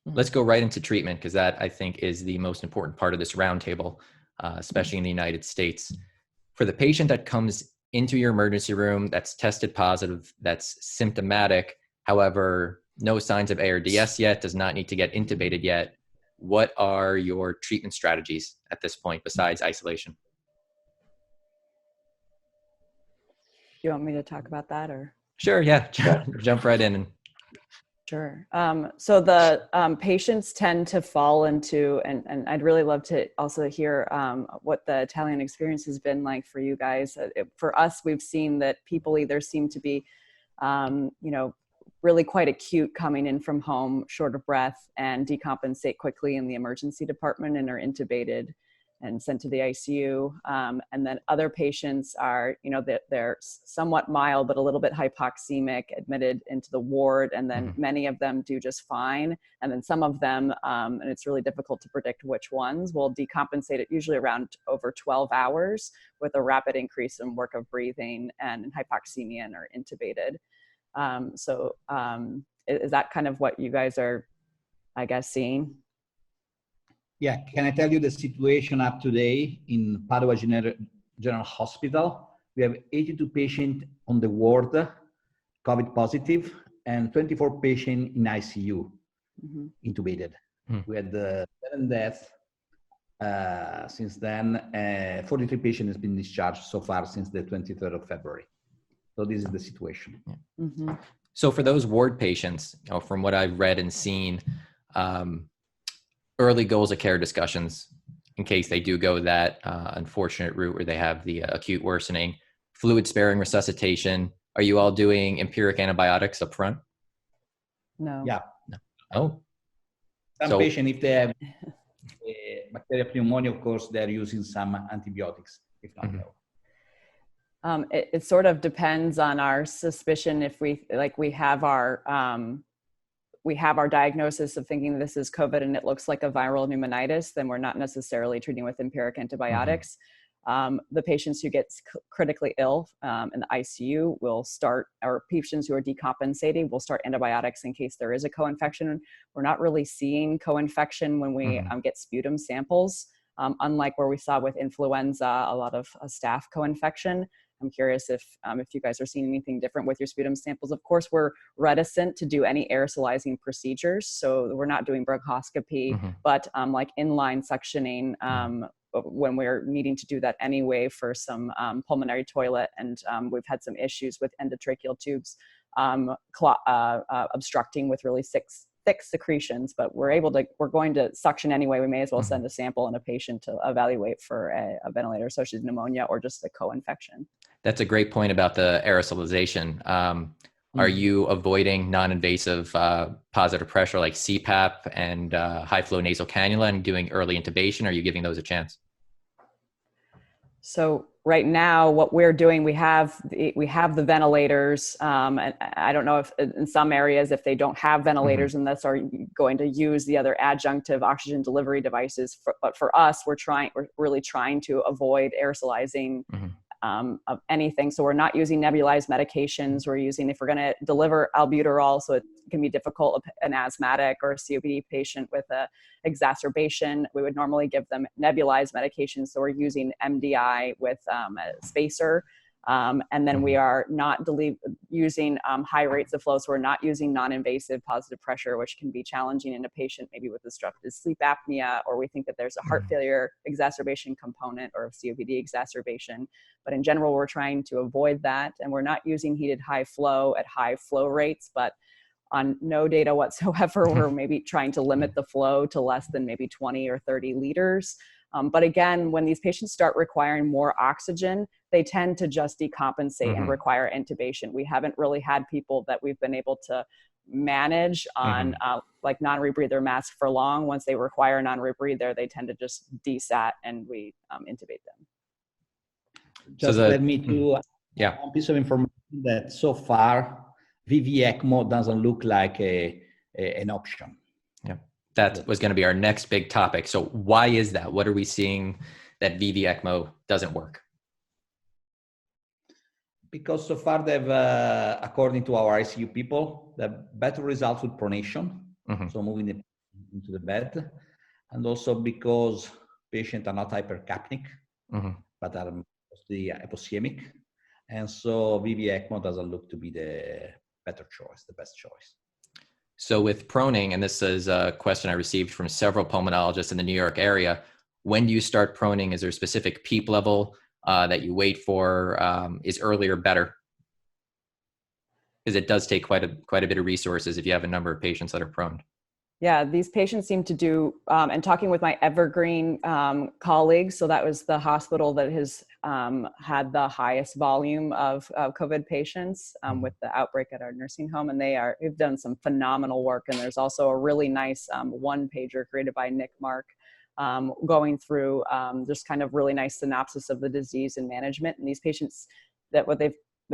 Let's go right into treatment, because that, I think, is the most important part of this roundtable, especially in the United States. For the patient that comes into your emergency room that's tested positive, that's symptomatic, however, no signs of ARDS yet, does not need to get intubated yet, what are your treatment strategies at this point besides isolation? You want me to talk about that, or? Sure, yeah, jump right in. Sure. So the patients tend to fall into, and I'd really love to also hear what the Italian experience has been like for you guys. For us, we've seen that people either seem to be, really quite acute coming in from home, short of breath, and decompensate quickly in the emergency department and are intubated and sent to the ICU. And then other patients are, they're somewhat mild, but a little bit hypoxemic, admitted into the ward. And then many of them do just fine. And then some of them, and it's really difficult to predict which ones, will decompensate at usually around over 12 hours with a rapid increase in work of breathing and hypoxemia and are intubated. Is that kind of what you guys are, I guess, seeing? Yeah, can I tell you the situation up today in Padua General Hospital? We have 82 patients on the ward, COVID positive, and 24 patients in ICU, intubated. We had 7 deaths since then. 43 patients have been discharged so far since the 23rd of February. So this is the situation. So for those ward patients, from what I've read and seen, early goals of care discussions, in case they do go that unfortunate route where they have the acute worsening, fluid sparing resuscitation. Are you all doing empiric antibiotics up front? No. Yeah. No. Oh. Some patients, if they have bacterial pneumonia, of course, they're using some antibiotics, if not no. It sort of depends on our suspicion. If we have our diagnosis of thinking this is COVID and it looks like a viral pneumonitis, then we're not necessarily treating with empiric antibiotics. The patients who get critically ill in the ICU will start, or patients who are decompensating will start antibiotics in case there is a co-infection. We're not really seeing co-infection when we get sputum samples, unlike where we saw with influenza, a lot of staph co-infection. I'm curious if you guys are seeing anything different with your sputum samples. Of course, we're reticent to do any aerosolizing procedures, so we're not doing bronchoscopy, but like inline suctioning when we're needing to do that anyway for some pulmonary toilet, and we've had some issues with endotracheal tubes obstructing with really thick secretions, but we're going to suction anyway. We may as well send a sample in a patient to evaluate for a ventilator-associated pneumonia or just a co-infection. That's a great point about the aerosolization. Are you avoiding non-invasive positive pressure like CPAP and high-flow nasal cannula and doing early intubation? Are you giving those a chance? So right now, what we're doing, we have the ventilators. And I don't know if in some areas, if they don't have ventilators and thus are going to use the other adjunctive oxygen delivery devices. But for us, we're really trying to avoid aerosolizing of anything. So we're not using nebulized medications. We're using, if we're going to deliver albuterol, so it can be difficult, an asthmatic or a COPD patient with a exacerbation, we would normally give them nebulized medications. So we're using MDI with a spacer. And then we are not using high rates of flow. So we're not using non-invasive positive pressure, which can be challenging in a patient maybe with obstructive sleep apnea, or we think that there's a heart failure exacerbation component or a COPD exacerbation. But in general, we're trying to avoid that. And we're not using heated high flow at high flow rates, but on no data whatsoever, we're maybe trying to limit the flow to less than maybe 20 or 30 liters. But again, when these patients start requiring more oxygen, they tend to just decompensate and require intubation. We haven't really had people that we've been able to manage on like non-rebreather masks for long. Once they require a non-rebreather, they tend to just desat and we intubate them. Just let me do one piece of information that so far, VV ECMO doesn't look like an option. Yeah, that was going to be our next big topic. So why is that? What are we seeing that VV ECMO doesn't work? Because so far they've, according to our ICU people, they have better results with pronation. So moving the into the bed, and also because patients are not hypercapnic, but are mostly hypoxemic. And so VV ECMO doesn't look to be the better choice, the best choice. So with proning, and this is a question I received from several pulmonologists in the New York area, when do you start proning? Is there a specific PEEP level that you wait for? Is earlier better? Because it does take quite a bit of resources if you have a number of patients that are prone. Yeah, these patients seem to do, and talking with my Evergreen colleagues, so that was the hospital that has had the highest volume of COVID patients with the outbreak at our nursing home, and they've done some phenomenal work. And there's also a really nice one-pager created by Nick Mark going through just kind of really nice synopsis of the disease and management. And these patients, what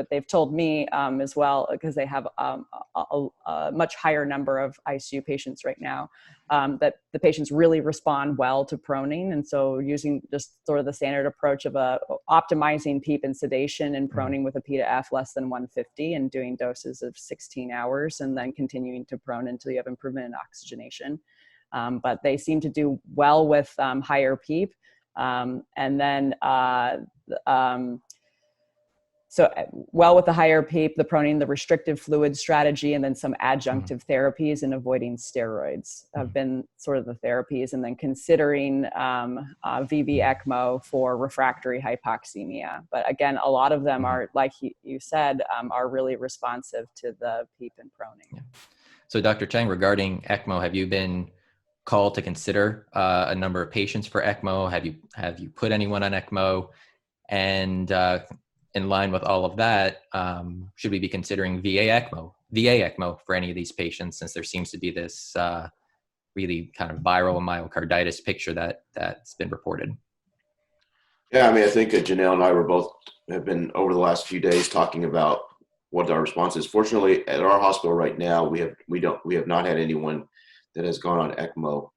they've told me as well, because they have a much higher number of ICU patients right now, that the patients really respond well to proning. And so using just sort of the standard approach of optimizing PEEP and sedation and proning with a P to F less than 150 and doing doses of 16 hours and then continuing to prone until you have improvement in oxygenation. But they seem to do well with higher PEEP. And then so well with the higher PEEP, the proning, the restrictive fluid strategy, and then some adjunctive therapies and avoiding steroids have been sort of the therapies. And then considering VV ECMO for refractory hypoxemia. But again, a lot of them are, like you said, are really responsive to the PEEP and proning. Yeah. So Dr. Chang, regarding ECMO, have you been called to consider a number of patients for ECMO? Have you put anyone on ECMO? And in line with all of that, should we be considering VA ECMO for any of these patients, since there seems to be this really kind of viral myocarditis picture that's been reported? Yeah, I mean, I think Janelle and I have been over the last few days talking about what our response is. Fortunately, at our hospital right now, we have not had anyone that has gone on ECMO.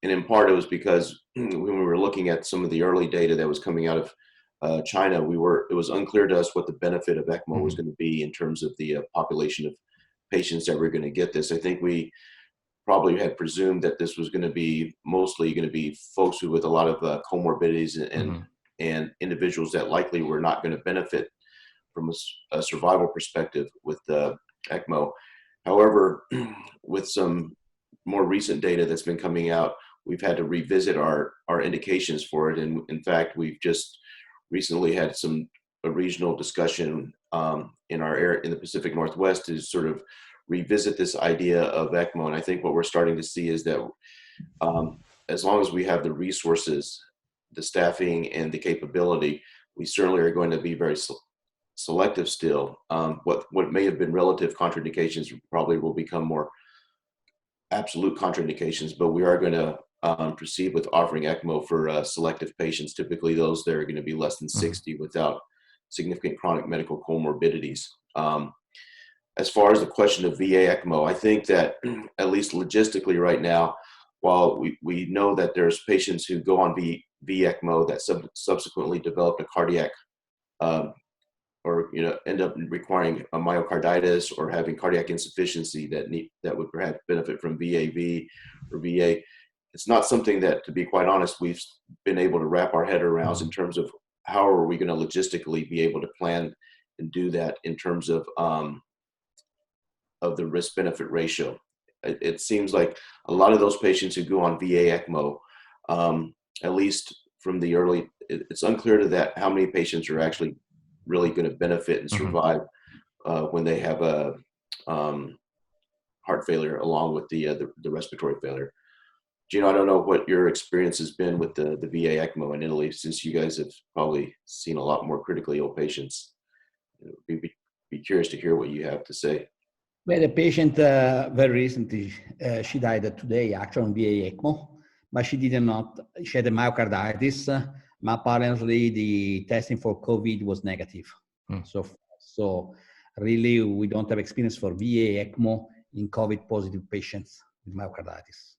And in part, it was because when we were looking at some of the early data that was coming out of China, it was unclear to us what the benefit of ECMO was going to be in terms of the population of patients that were going to get this. I think we probably had presumed that this was going to be mostly going to be folks with a lot of comorbidities and individuals that likely were not going to benefit from a survival perspective with ECMO. However, with some more recent data that's been coming out, we've had to revisit our indications for it. And in fact, we've just recently had a regional discussion in our area in the Pacific Northwest to sort of revisit this idea of ECMO. And I think what we're starting to see is that as long as we have the resources, the staffing, and the capability, we certainly are going to be very selective still. What may have been relative contraindications probably will become more absolute contraindications, but we are going to proceed with offering ECMO for selective patients, typically those that are going to be less than 60 without significant chronic medical comorbidities. As far as the question of VA ECMO, I think that at least logistically right now, while we know that there's patients who go on VA ECMO that subsequently developed a cardiac or end up requiring a myocarditis or having cardiac insufficiency that would perhaps benefit from VAV or VA. It's not something that, to be quite honest, we've been able to wrap our head around in terms of how are we going to logistically be able to plan and do that in terms of the risk-benefit ratio. It seems like a lot of those patients who go on VA ECMO, at least from the early, it's unclear to that how many patients are actually really going to benefit and survive when they have a heart failure along with the respiratory failure. Gino, I don't know what your experience has been with the VA ECMO in Italy, since you guys have probably seen a lot more critically ill patients. Be curious to hear what you have to say. Well, the patient very recently, she died today actually on VA ECMO, but she had a myocarditis, but apparently the testing for COVID was negative. So really we don't have experience for VA ECMO in COVID positive patients with myocarditis.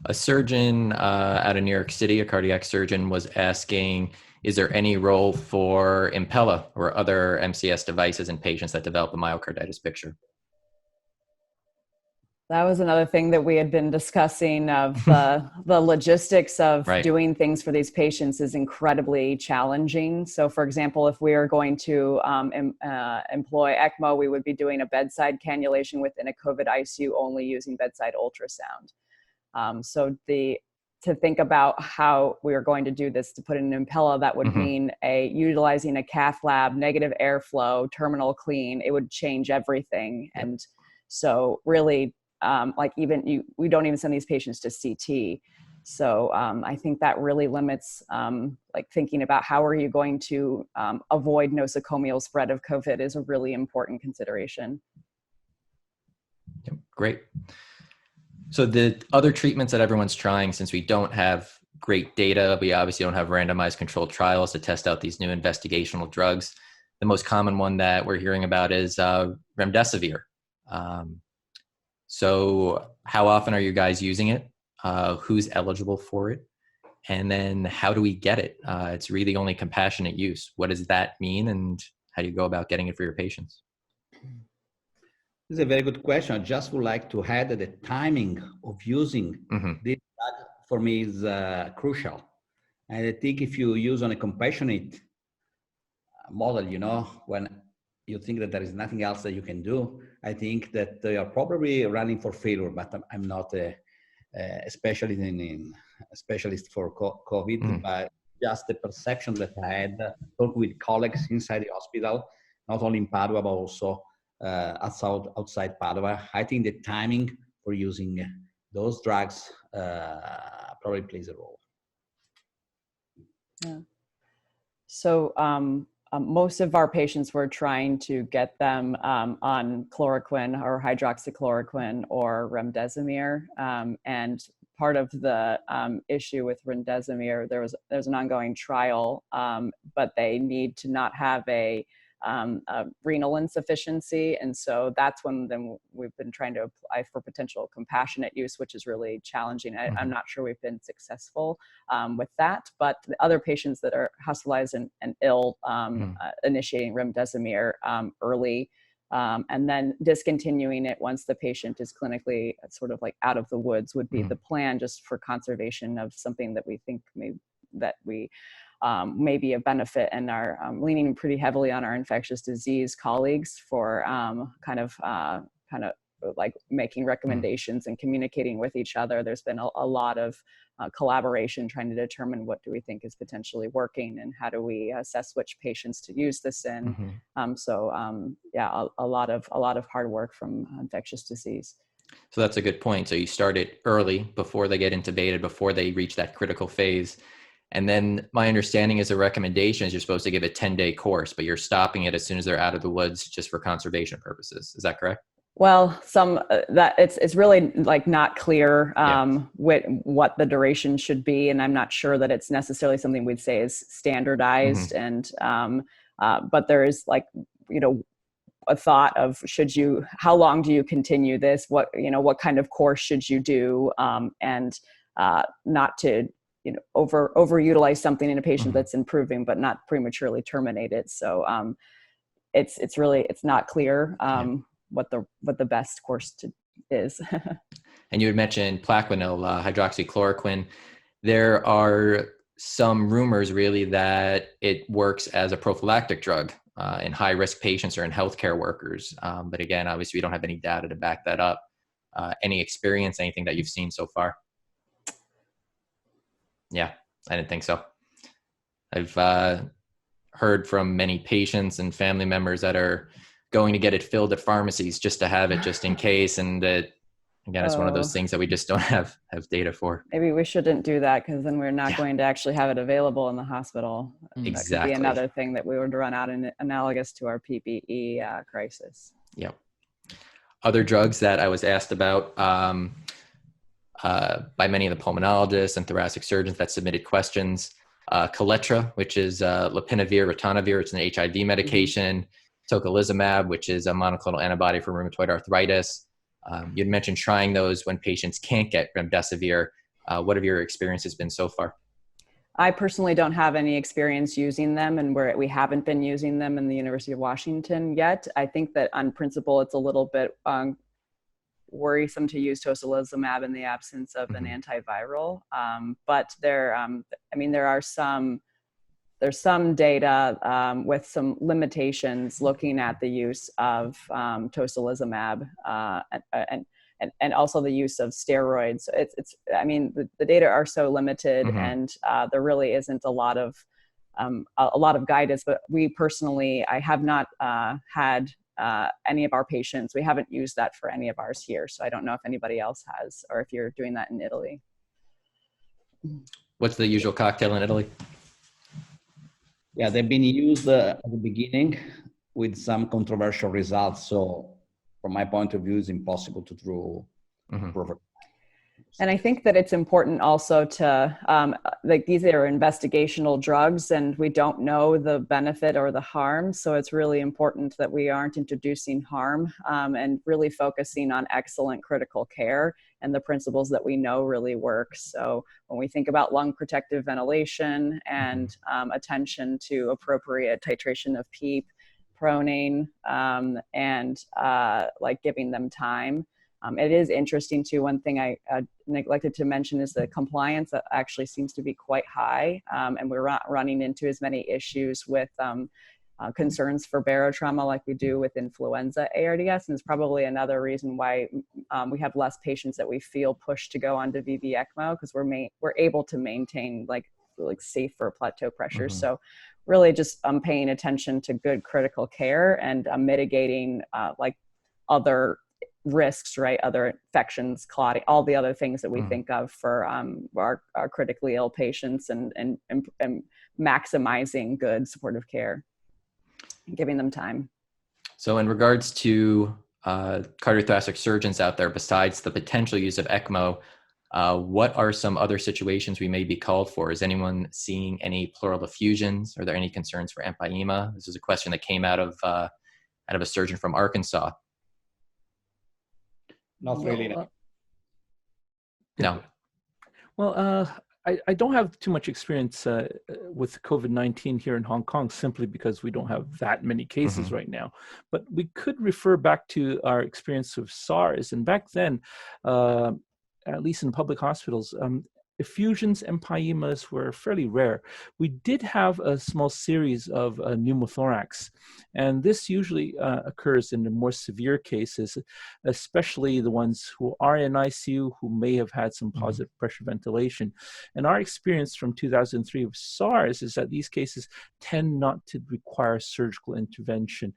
A surgeon out of New York City, a cardiac surgeon, was asking, is there any role for Impella or other MCS devices in patients that develop a myocarditis picture? That was another thing that we had been discussing of the logistics of Right. doing things for these patients is incredibly challenging. So for example, if we are going to employ ECMO, we would be doing a bedside cannulation within a COVID ICU only using bedside ultrasound. To think about how we are going to do this, to put in an Impella, that would mean utilizing a cath lab, negative airflow, terminal clean. It would change everything. Yep. And so really, we don't even send these patients to CT. So I think that really limits thinking about how are you going to avoid nosocomial spread of COVID is a really important consideration. Yep. Great. So the other treatments that everyone's trying, since we don't have great data, we obviously don't have randomized controlled trials to test out these new investigational drugs. The most common one that we're hearing about is remdesivir. So how often are you guys using it? Who's eligible for it? And then how do we get it? It's really only compassionate use. What does that mean? And how do you go about getting it for your patients? This is a very good question. I just would like to add that the timing of using this drug for me is crucial. And I think if you use on a compassionate model, when you think that there is nothing else that you can do, I think that they are probably running for failure, but I'm not a specialist for COVID, but just the perception that I had talking with colleagues inside the hospital, not only in Padua, but also outside Padua. I think the timing for using those drugs probably plays a role. Yeah. So most of our patients were trying to get them on chloroquine or hydroxychloroquine or remdesivir. And part of the issue with remdesivir, there's an ongoing trial, but they need to not have a renal insufficiency. And so that's when then we've been trying to apply for potential compassionate use, which is really challenging. I'm not sure we've been successful with that, but the other patients that are hospitalized and ill, initiating remdesivir early, and then discontinuing it once the patient is clinically sort of like out of the woods would be the plan, just for conservation of something that we think may be a benefit, and are leaning pretty heavily on our infectious disease colleagues for kind of like making recommendations and communicating with each other. There's been a lot of collaboration trying to determine what do we think is potentially working and how do we assess which patients to use this in. A lot of hard work from infectious disease. So that's a good point. So you start it early before they get intubated, before they reach that critical phase. And then my understanding is the recommendation is you're supposed to give a 10-day course, but you're stopping it as soon as they're out of the woods just for conservation purposes. Is that correct? Well, that it's really like not clear what the duration should be, and I'm not sure that it's necessarily something we'd say is standardized. And but there is a thought of how long do you continue this? What kind of course should you do, and not to overutilize something in a patient that's improving, but not prematurely terminate it. So it's not clear what the best course is. And you had mentioned Plaquenil, hydroxychloroquine. There are some rumors really that it works as a prophylactic drug in high-risk patients or in healthcare workers. But again, obviously we don't have any data to back that up. Any experience, anything that you've seen so far? Yeah, I didn't think so. I've heard from many patients and family members that are going to get it filled at pharmacies just to have it, just in case. And that, again, it's one of those things that we just don't have data for. Maybe we shouldn't do that, because then we're not going to actually have it available in the hospital. Exactly. That could be another thing that we would run out in, analogous to our PPE crisis. Yep. Other drugs that I was asked about by many of the pulmonologists and thoracic surgeons that submitted questions. Kaletra, which is lopinavir, ritonavir, it's an HIV medication. Tocilizumab, which is a monoclonal antibody for rheumatoid arthritis. You'd mentioned trying those when patients can't get remdesivir. What have your experiences been so far? I personally don't have any experience using them, and we haven't been using them in the University of Washington yet. I think that on principle, it's a little bit worrisome to use tocilizumab in the absence of an antiviral. But there there's some data with some limitations looking at the use of tocilizumab and also the use of steroids. The data are so limited, and there really isn't a lot of guidance. But I have not had any of our patients. We haven't used that for any of ours here, so I don't know if anybody else has, or if you're doing that in Italy. What's the usual cocktail in Italy? Yeah, they've been used at the beginning with some controversial results. So from my point of view, it's impossible to draw perfect. And I think that it's important also to, these are investigational drugs, and we don't know the benefit or the harm. So it's really important that we aren't introducing harm, and really focusing on excellent critical care and the principles that we know really work. So when we think about lung protective ventilation and attention to appropriate titration of PEEP, pronate, and giving them time. It is interesting too. One thing I neglected to mention is the compliance that actually seems to be quite high, and we're not running into as many issues with concerns for barotrauma like we do with influenza ARDS, and it's probably another reason why we have less patients that we feel pushed to go onto VV ECMO, because we're able to maintain like safer plateau pressures. So really just paying attention to good critical care and mitigating other risks, right? Other infections, clotting, all the other things that we think of for our critically ill patients, and maximizing good supportive care, giving them time. So in regards to cardiothoracic surgeons out there, besides the potential use of ECMO, what are some other situations we may be called for? Is anyone seeing any pleural effusions? Are there any concerns for empyema? This is a question that came out of a surgeon from Arkansas. Not really. No. Well, I don't have too much experience with COVID-19 here in Hong Kong, simply because we don't have that many cases right now. But we could refer back to our experience with SARS. And back then, at least in public hospitals, effusions and empyemas were fairly rare. We did have a small series of pneumothorax, and this usually occurs in the more severe cases, especially the ones who are in ICU, who may have had some positive pressure ventilation. And our experience from 2003 with SARS is that these cases tend not to require surgical intervention.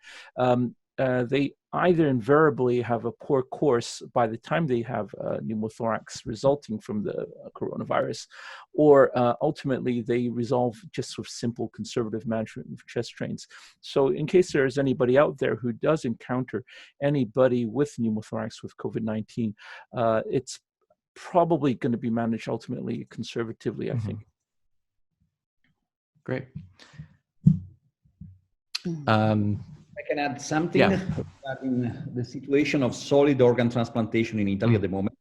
They either invariably have a poor course by the time they have pneumothorax resulting from the coronavirus, or ultimately they resolve just with simple conservative management of chest drains. So in case there is anybody out there who does encounter anybody with pneumothorax with COVID-19, it's probably going to be managed ultimately conservatively, I think. Great. I can add something regarding the situation of solid organ transplantation in Italy at the moment,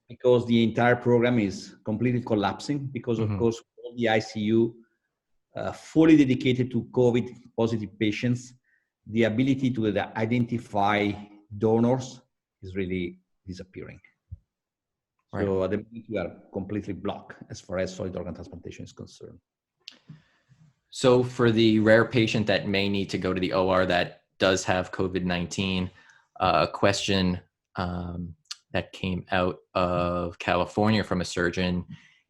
because the entire program is completely collapsing because, of course, all the ICU fully dedicated to COVID positive patients. The ability to identify donors is really disappearing. Right. So at the moment we are completely blocked as far as solid organ transplantation is concerned. So for the rare patient that may need to go to the OR that does have COVID-19, a question that came out of California from a surgeon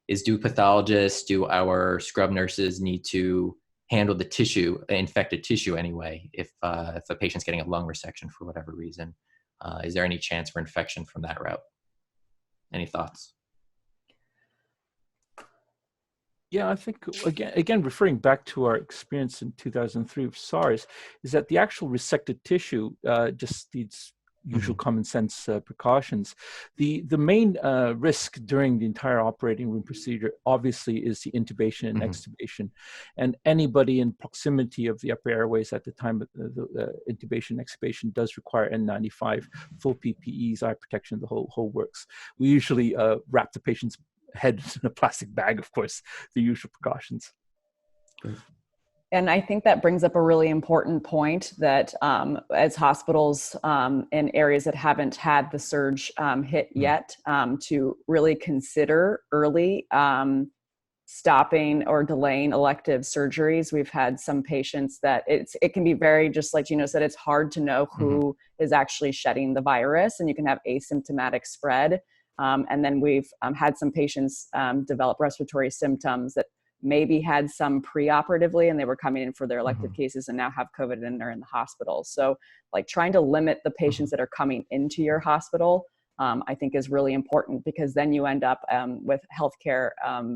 is, do pathologists, do our scrub nurses need to handle the tissue, infected tissue anyway, if a patient's getting a lung resection for whatever reason? Is there any chance for infection from that route? Any thoughts? Yeah, I think, again, referring back to our experience in 2003 with SARS, is that the actual resected tissue just needs usual common sense precautions. The main risk during the entire operating room procedure, obviously, is the intubation and extubation. And anybody in proximity of the upper airways at the time of the intubation and extubation does require N95, full PPEs, eye protection, the whole works. We usually wrap the patient's head in a plastic bag, of course, the usual precautions. And I think that brings up a really important point that as hospitals in areas that haven't had the surge hit yet, to really consider early stopping or delaying elective surgeries. We've had some patients that it can be very, just like Gino said, it's hard to know who is actually shedding the virus, and you can have asymptomatic spread. And then we've had some patients develop respiratory symptoms that maybe had some preoperatively and they were coming in for their elective cases and now have COVID and are in the hospital. So like trying to limit the patients that are coming into your hospital, I think is really important, because then you end up with healthcare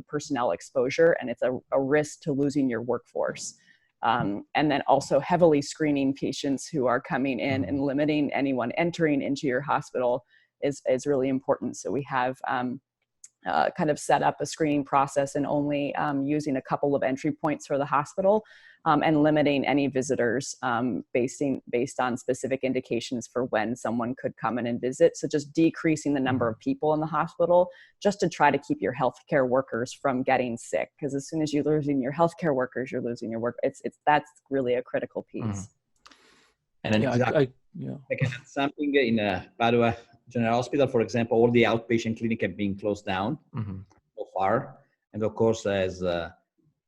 personnel exposure, and it's a risk to losing your workforce. And then also heavily screening patients who are coming in and limiting anyone entering into your hospital is really important. So we have kind of set up a screening process and only using a couple of entry points for the hospital, and limiting any visitors based on specific indications for when someone could come in and visit. So just decreasing the number of people in the hospital, just to try to keep your healthcare workers from getting sick. Because as soon as you're losing your healthcare workers, you're losing your work. That's really a critical piece. And then, I can add something in Padua General Hospital, for example, all the outpatient clinic have been closed down so far. And of course, as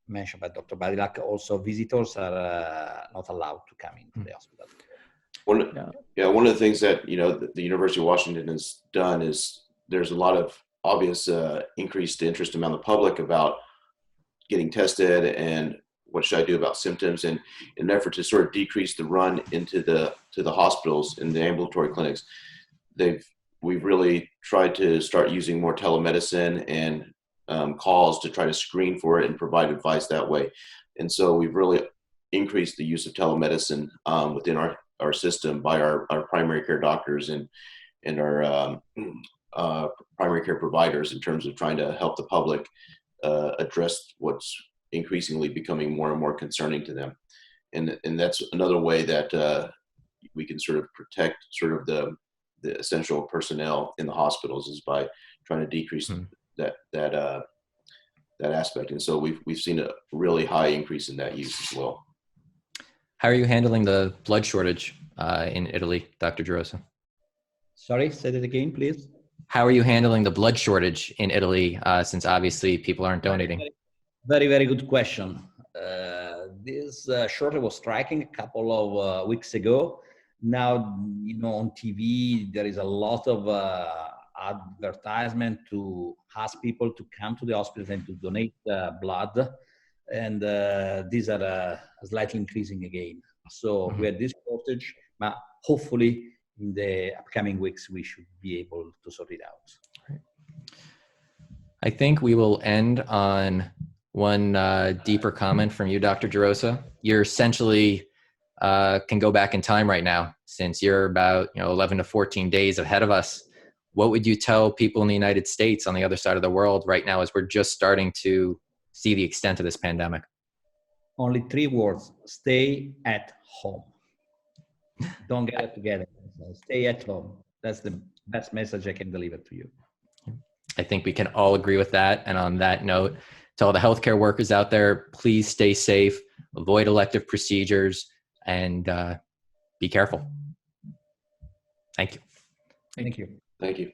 mentioned by Dr. Badilak, also visitors are not allowed to come into the hospital. One of the things that, the University of Washington has done is there's a lot of obvious increased interest among the public about getting tested and what should I do about symptoms, and in an effort to sort of decrease the run into the hospitals and the ambulatory clinics, we've really tried to start using more telemedicine and calls to try to screen for it and provide advice that way. And so we've really increased the use of telemedicine within our system by our primary care doctors and our primary care providers, in terms of trying to help the public address what's increasingly becoming more and more concerning to them. And that's another way that we can sort of protect sort of the essential personnel in the hospitals, is by trying to decrease that aspect. And so we've seen a really high increase in that use as well. how are you handling the blood shortage in Italy, Dr. Gerosa? Sorry, say that again, please. How are you handling the blood shortage in Italy, since obviously people aren't donating? Very, very good question. This shortage was striking a couple of weeks ago. Now, on TV, there is a lot of advertisement to ask people to come to the hospital and to donate blood. And these are slightly increasing again. So we had this shortage, but hopefully in the upcoming weeks, we should be able to sort it out. Right. I think we will end on one deeper comment from you, Dr. Gerosa. You're essentially can go back in time right now, since you're about 11 to 14 days ahead of us. What would you tell people in the United States on the other side of the world right now, as we're just starting to see the extent of this pandemic? Only 3 words: stay at home. Don't get it together. Stay at home. That's the best message I can deliver to you. I think we can all agree with that. And on that note, to all the healthcare workers out there, please stay safe, avoid elective procedures, and be careful. Thank you. Thank you. Thank you.